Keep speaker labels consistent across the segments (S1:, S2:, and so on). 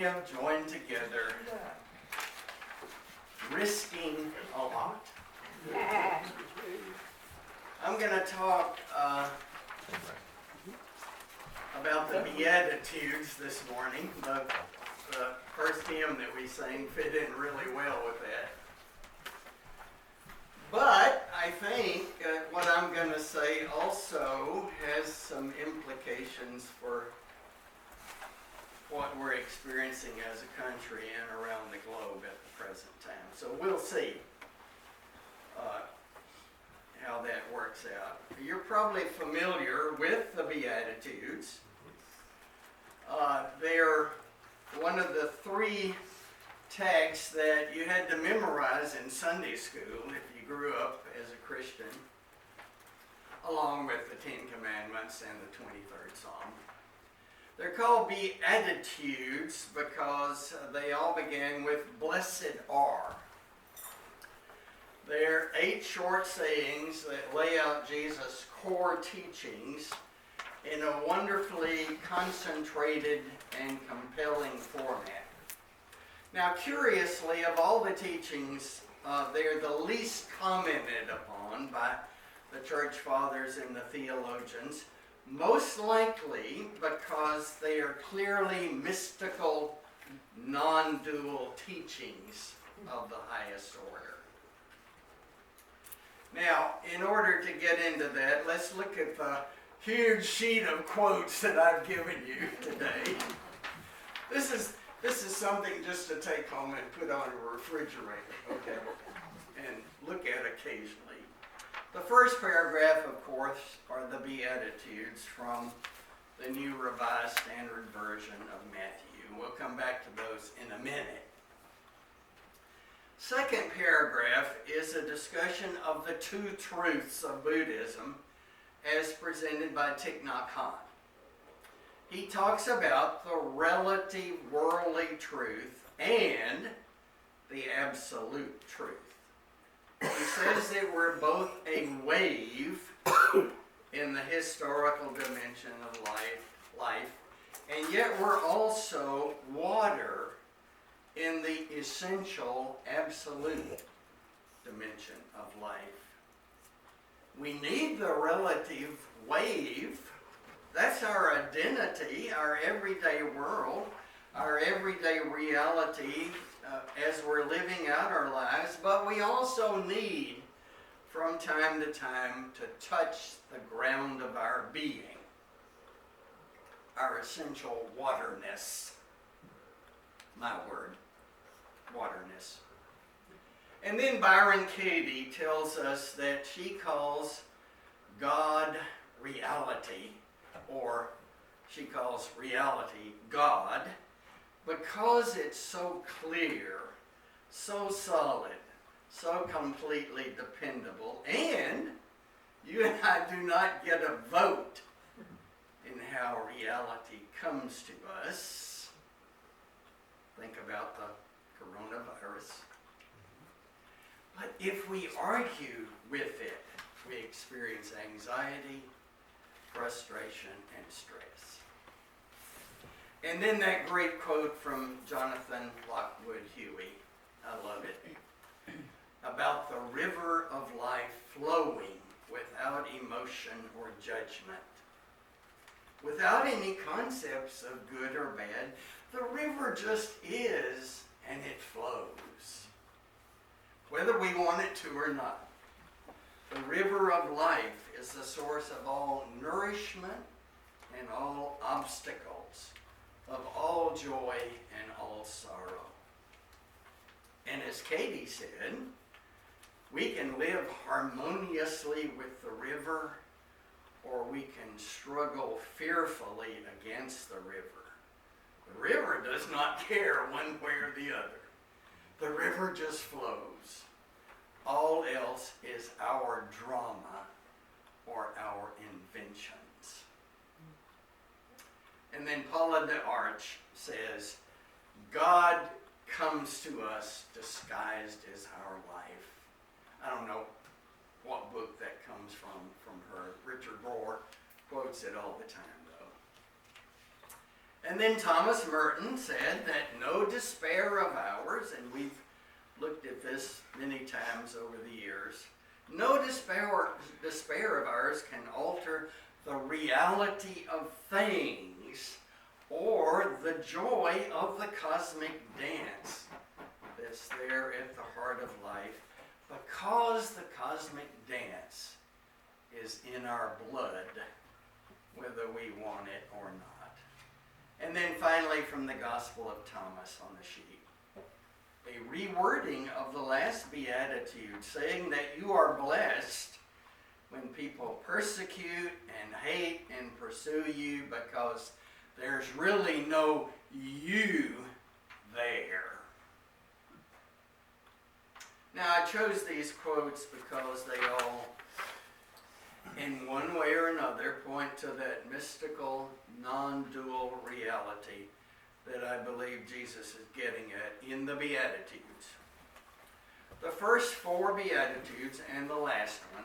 S1: have joined together, risking a lot. I'm going to talk about the Beatitudes this morning. The first hymn that we sang fit in really well with that. But I think what I'm going to say also has some implications for what we're experiencing as a country and around the globe at the present time. So we'll see how that works out. You're probably familiar with the Beatitudes. They're one of the three texts that you had to memorize in Sunday school if you grew up as a Christian, along with the Ten Commandments and the 23rd Psalm. They're called Beatitudes because they all begin with blessed are. They're 8 short sayings that lay out Jesus' core teachings in a wonderfully concentrated and compelling format. Now, curiously, of all the teachings, they're the least commented upon by the church fathers and the theologians. Most likely because they are clearly mystical, non-dual teachings of the highest order. Now, in order to get into that, let's look at the huge sheet of quotes that I've given you today. This is something just to take home and put on a refrigerator, okay, and look at occasionally. The first paragraph, of course, are the Beatitudes from the New Revised Standard Version of Matthew. We'll come back to those in a minute. Second paragraph is a discussion of the two truths of Buddhism as presented by Thich Nhat Hanh. He talks about the relative worldly truth and the absolute truth. He says that we're both a wave in the historical dimension of life, and yet we're also water in the essential absolute dimension of life. We need the relative wave. That's our identity, our everyday world, our everyday reality as we're living out our lives, but we also need from time to time to touch the ground of our being, our essential waterness. My word, waterness. And then Byron Katie tells us that she calls God reality, or she calls reality God, because it's so clear, so solid, so completely dependable, and you and I do not get a vote in how reality comes to us. Think about the coronavirus. But if we argue with it, we experience anxiety, frustration, and stress. And then that great quote from Jonathan Lockwood Huey, I love it, about the river of life flowing without emotion or judgment. Without any concepts of good or bad, the river just is, and it flows, whether we want it to or not. The river of life is the source of all nourishment and all obstacles, of all joy and all sorrow. And as Katie said, we can live harmoniously with the river, or we can struggle fearfully against the river. The river does not care one way or the other. The river just flows. All else is our drama or our inventions. And then Paula de Arch says, God comes to us disguised as our life. I don't know what book that comes from her. Richard Rohr quotes it all the time, though. And then Thomas Merton said that no despair of ours, and we've looked at this many times over the years, no despair of ours can alter the reality of things or the joy of the cosmic dance that's there at the heart of life, because the cosmic dance is in our blood, whether we want it or not. And then finally, from the Gospel of Thomas on the sheet, a rewording of the last Beatitude, saying that you are blessed when people persecute and hate and pursue you, because there's really no you there. Now, I chose these quotes because they all, in one way or another, point to that mystical, non-dual reality that I believe Jesus is getting at in the Beatitudes. The first 4 Beatitudes and the last one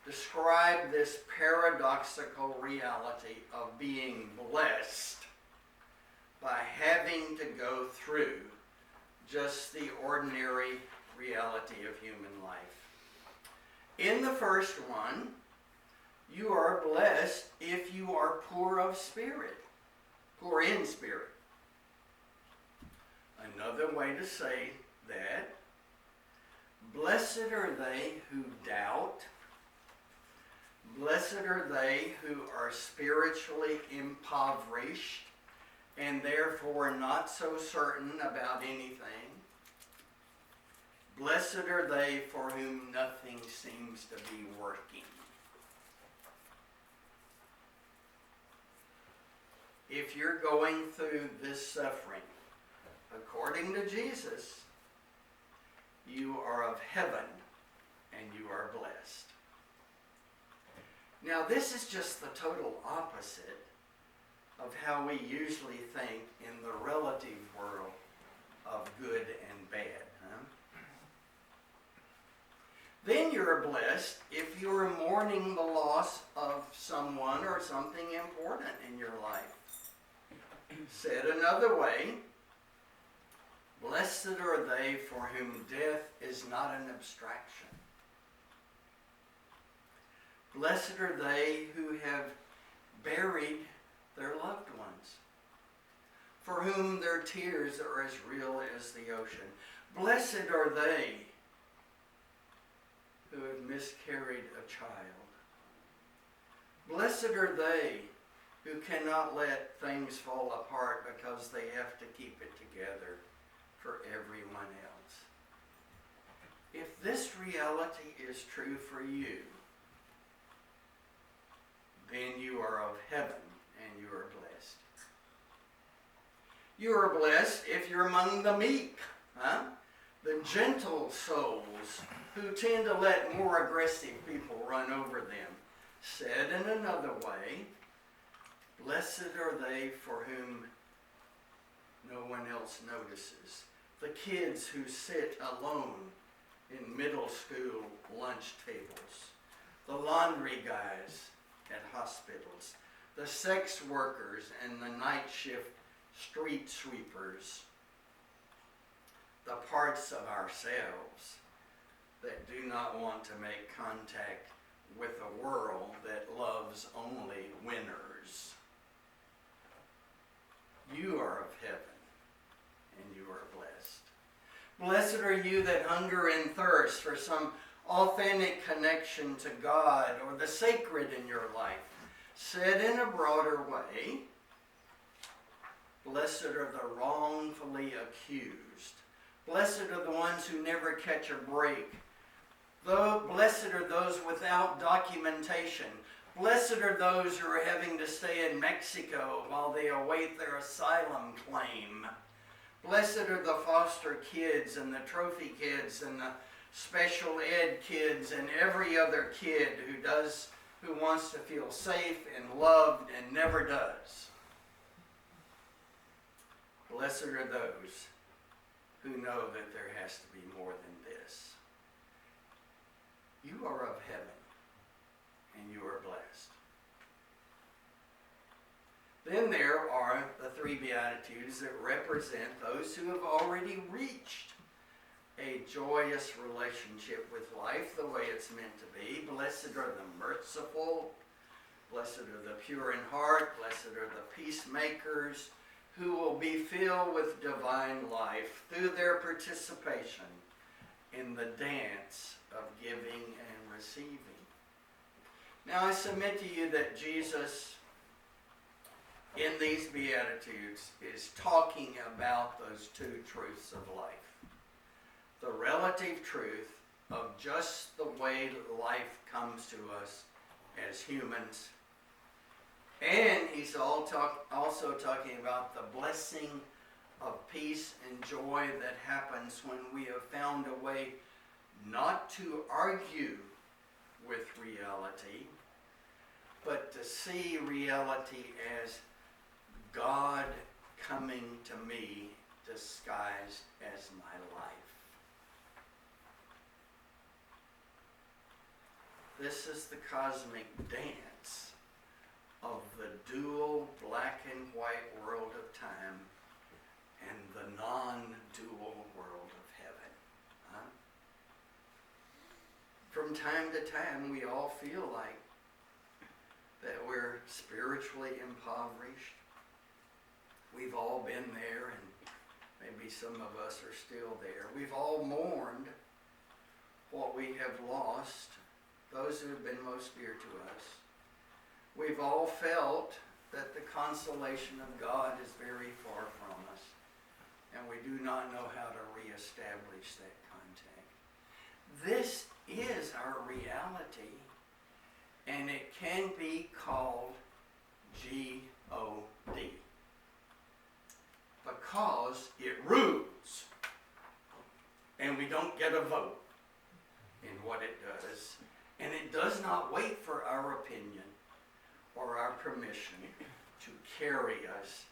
S1: describe this paradoxical reality of being blessed by having to go through just the ordinary reality of human life. In the first one, you are blessed if you are poor of spirit, poor in spirit. Another way to say that, blessed are they who doubt, blessed are they who are spiritually impoverished and therefore not so certain about anything. Blessed are they for whom nothing seems to be working. If you're going through this suffering, according to Jesus, you are of heaven and you are blessed. Now, this is just the total opposite of how we usually think in the relative world of good and bad. Then you're blessed if you're mourning the loss of someone or something important in your life. Said another way, blessed are they for whom death is not an abstraction. Blessed are they who have buried their loved ones, for whom their tears are as real as the ocean. Blessed are they who have miscarried a child. Blessed are they who cannot let things fall apart because they have to keep it together for everyone else. If this reality is true for you, then you are of heaven and you are blessed. You are blessed if you're among the meek, the gentle souls who tend to let more aggressive people run over them. Said in another way, blessed are they for whom no one else notices. The kids who sit alone in middle school lunch tables. The laundry guys at hospitals. The sex workers and the night shift street sweepers. The parts of ourselves that do not want to make contact with a world that loves only winners. You are of heaven, and you are blessed. Blessed are you that hunger and thirst for some authentic connection to God or the sacred in your life. Said in a broader way, blessed are the wrongfully accused. Blessed are the ones who never catch a break. Blessed are those without documentation. Blessed are those who are having to stay in Mexico while they await their asylum claim. Blessed are the foster kids and the trophy kids and the special ed kids and every other kid who wants to feel safe and loved and never does. Blessed are those who know that there has to be more than this. You are of heaven and you are blessed. Then there are the 3 Beatitudes that represent those who have already reached a joyous relationship with life the way it's meant to be. Blessed are the merciful, blessed are the pure in heart, blessed are the peacemakers, who will be filled with divine life through their participation in the dance of giving and receiving. Now I submit to you that Jesus, in these Beatitudes, is talking about those 2 truths of life. The relative truth of just the way life comes to us as humans. And he's also talking about the blessing of peace and joy that happens when we have found a way not to argue with reality, but to see reality as God coming to me disguised as my life. This is the cosmic dance of the dual black and white world of time and the non-dual world of heaven. Huh? From time to time, we all feel like that we're spiritually impoverished. We've all been there, and maybe some of us are still there. We've all mourned what we have lost, those who have been most dear to us. We've all felt that the consolation of God is very far from us, and we do not know how to reestablish that contact. This is our reality, and it can be called G-O-D, because it rules, and we don't get a vote in what it does, and it does not wait for our opinion or our permission to carry us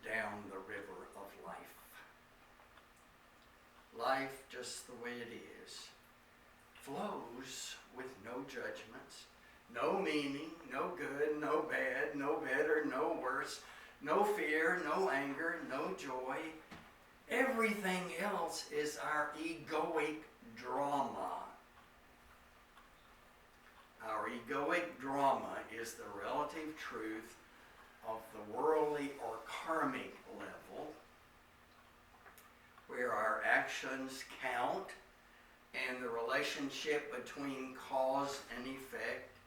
S1: down the river of life. Life, just the way it is, flows with no judgments, no meaning, no good, no bad, no better, no worse, no fear, no anger, no joy. Everything else is our egoic drama. Our egoic drama is the relative truth of the worldly or karmic level, where our actions count and the relationship between cause and effect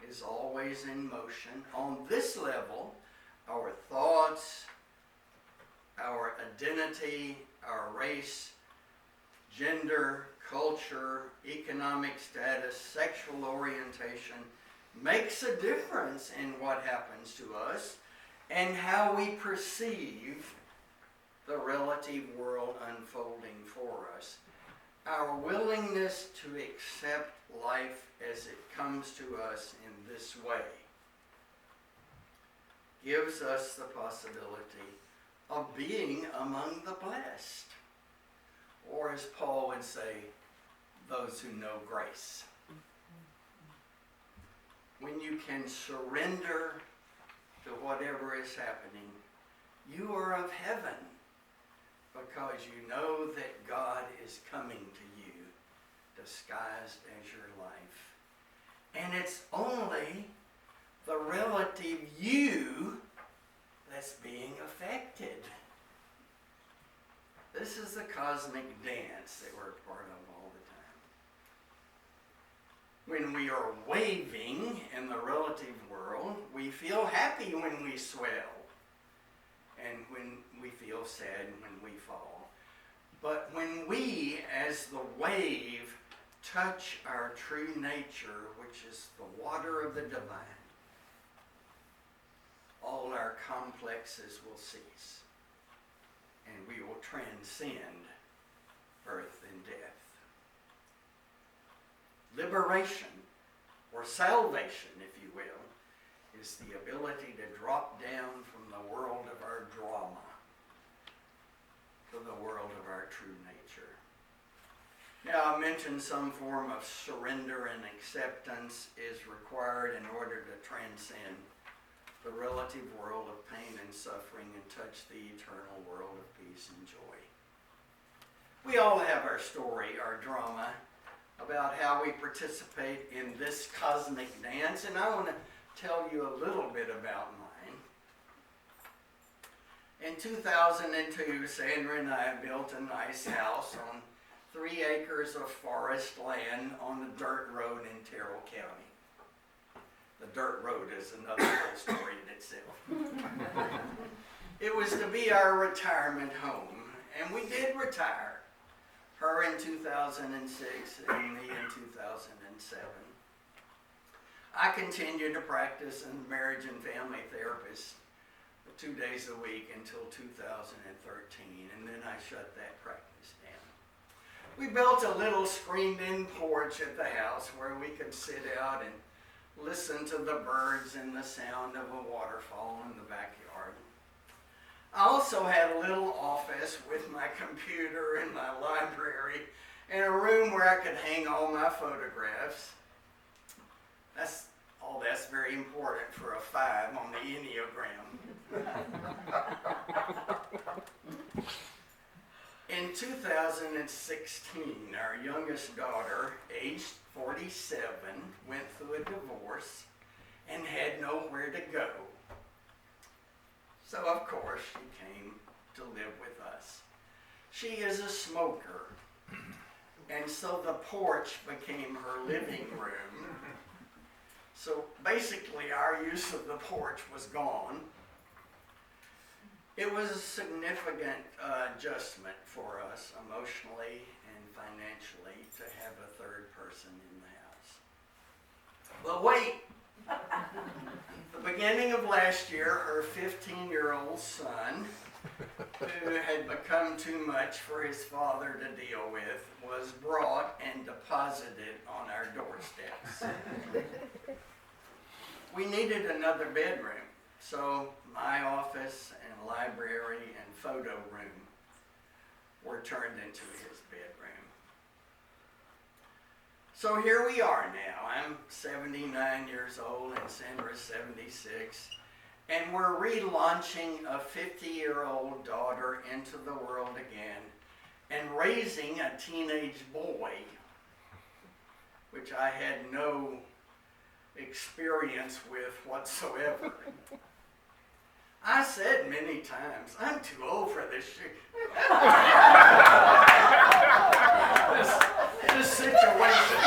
S1: is always in motion. On this level, our thoughts, our identity, our race, gender, culture, economic status, sexual orientation makes a difference in what happens to us and how we perceive the relative world unfolding for us. Our willingness to accept life as it comes to us in this way gives us the possibility of being among the blessed, or as Paul would say, those who know grace. When you can surrender to whatever is happening, you are of heaven, because you know that God is coming to you disguised as your life. And it's only the relative you that's being affected. This is the cosmic dance that we're part of all the time. When we are waving in the relative world, we feel happy when we swell, and when we feel sad when we fall. But when we, as the wave, touch our true nature, which is the water of the divine, all our complexes will cease, and we will transcend birth and death. Liberation, or salvation, if you will, is the ability to drop down from the world of our drama to the world of our true nature. Now, I mentioned some form of surrender and acceptance is required in order to transcend the relative world of pain and suffering and touch the eternal world of peace and joy. We all have our story, our drama, about how we participate in this cosmic dance, and I want to tell you a little bit about mine. In 2002, Sandra and I built a nice house on 3 acres of forest land on the dirt road in Terrell County. The dirt road is another whole story in itself. It was to be our retirement home, and we did retire. Her in 2006 and me in 2007. I continued to practice as a marriage and family therapist 2 days a week until 2013, and then I shut that practice down. We built a little screened-in porch at the house where we could sit out and listen to the birds and the sound of a waterfall in the backyard. I also had a little office with my computer and my library and a room where I could hang all my photographs. That's very important for a 5 on the Enneagram. In 2016, our youngest daughter, aged 47, went through a divorce and had nowhere to go. So, of course, she came to live with us. She is a smoker, and so the porch became her living room. So, basically, our use of the porch was gone. It was a significant adjustment for us emotionally and financially to have a third person in the house. But wait! The beginning of last year, her 15-year-old son, who had become too much for his father to deal with, was brought and deposited on our doorsteps. We needed another bedroom, so my office and library and photo room were turned into his bedroom. So here we are now. I'm 79 years old and Sandra's 76, and we're relaunching a 50-year-old daughter into the world again and raising a teenage boy, which I had no experience with whatsoever. I said many times, I'm too old for this shit. this situation.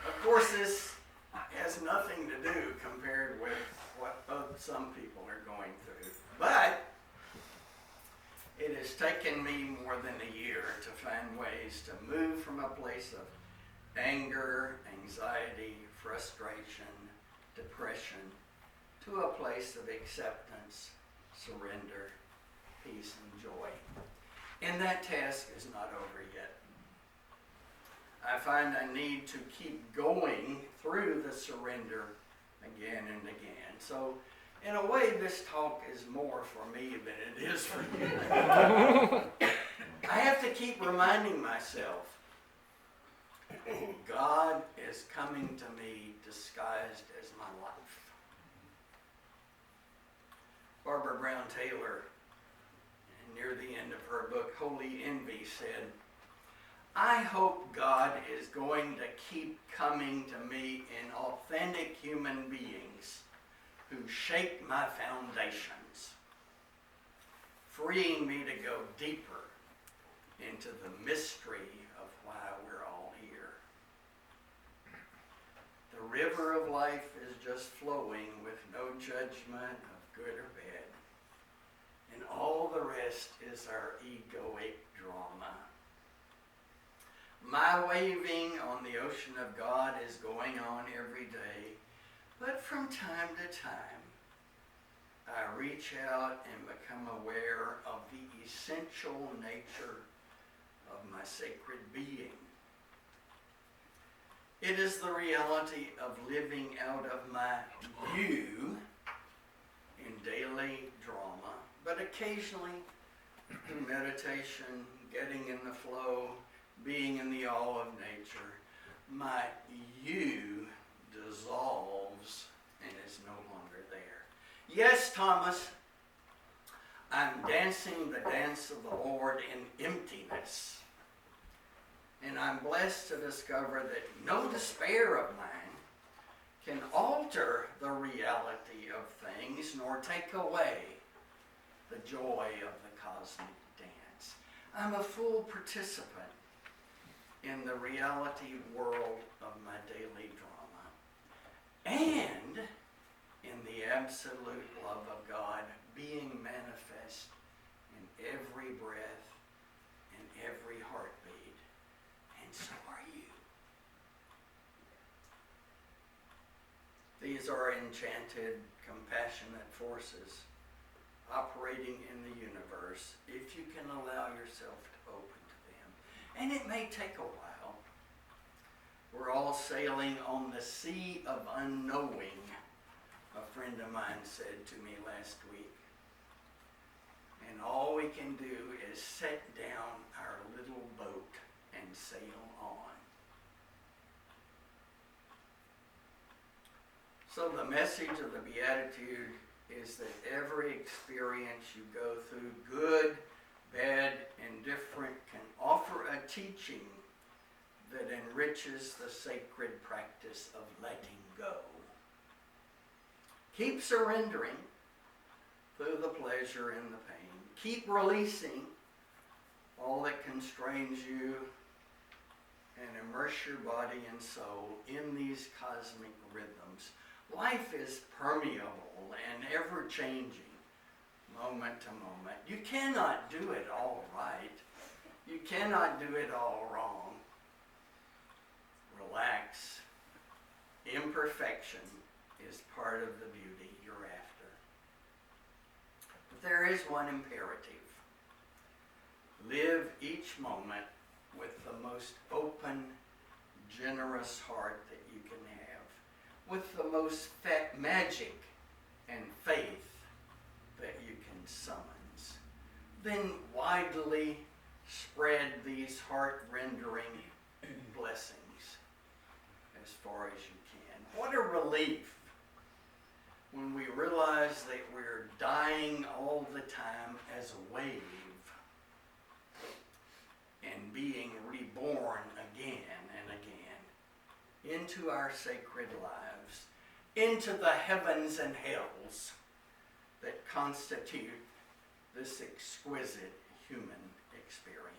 S1: Of course, this has nothing to do compared with what some people are going through. But it has taken me more than a year to find ways to move from a place of anger, anxiety, frustration, depression, to a place of acceptance, surrender, peace, and joy. And that task is not over yet. I find I need to keep going through the surrender again and again. So, in a way, this talk is more for me than it is for you. I have to keep reminding myself, God is coming to me disguised as my life. Barbara Brown Taylor, near the end of her book, Holy Envy, said, I hope God is going to keep coming to me in authentic human beings who shake my foundations, freeing me to go deeper into the mystery of why we're all here. The river of life is just flowing with no judgment of good or bad. And all the rest is our egoic drama. My waving on the ocean of God is going on every day, but from time to time, I reach out and become aware of the essential nature of my sacred being. It is the reality of living out of my you in daily drama, but occasionally through meditation, getting in the flow, being in the awe of nature, my you dissolves and is no longer there. Yes, Thomas, I'm dancing the dance of the Lord in emptiness. And I'm blessed to discover that no despair of mine can alter the reality of things nor take away the joy of the cosmic dance. I'm a full participant in the reality world of my daily drama and in the absolute love of God being manifest in every breath and every heartbeat. And so are you. These are enchanted, compassionate forces operating in the universe if you can allow yourself to open to them. And it may take a while. We're all sailing on the sea of unknowing, a friend of mine said to me last week. And all we can do is set down our little boat and sail on. So the message of the Beatitude is that every experience you go through, good, bad, and different, can offer a teaching that enriches the sacred practice of letting go. Keep surrendering through the pleasure and the pain. Keep releasing all that constrains you and immerse your body and soul in these cosmic rhythms. Life is permeable and ever-changing, moment to moment. You cannot do it all right. You cannot do it all wrong. Relax. Imperfection is part of the beauty you're after. But there is one imperative. Live each moment with the most open, generous heart that you can have, with the most magic and faith that you can summons. Then widely spread these heart-rendering blessings as far as you can. What a relief when we realize that we're dying all the time as a wave and being reborn again and again into our sacred lives, into the heavens and hells that constitute this exquisite human experience.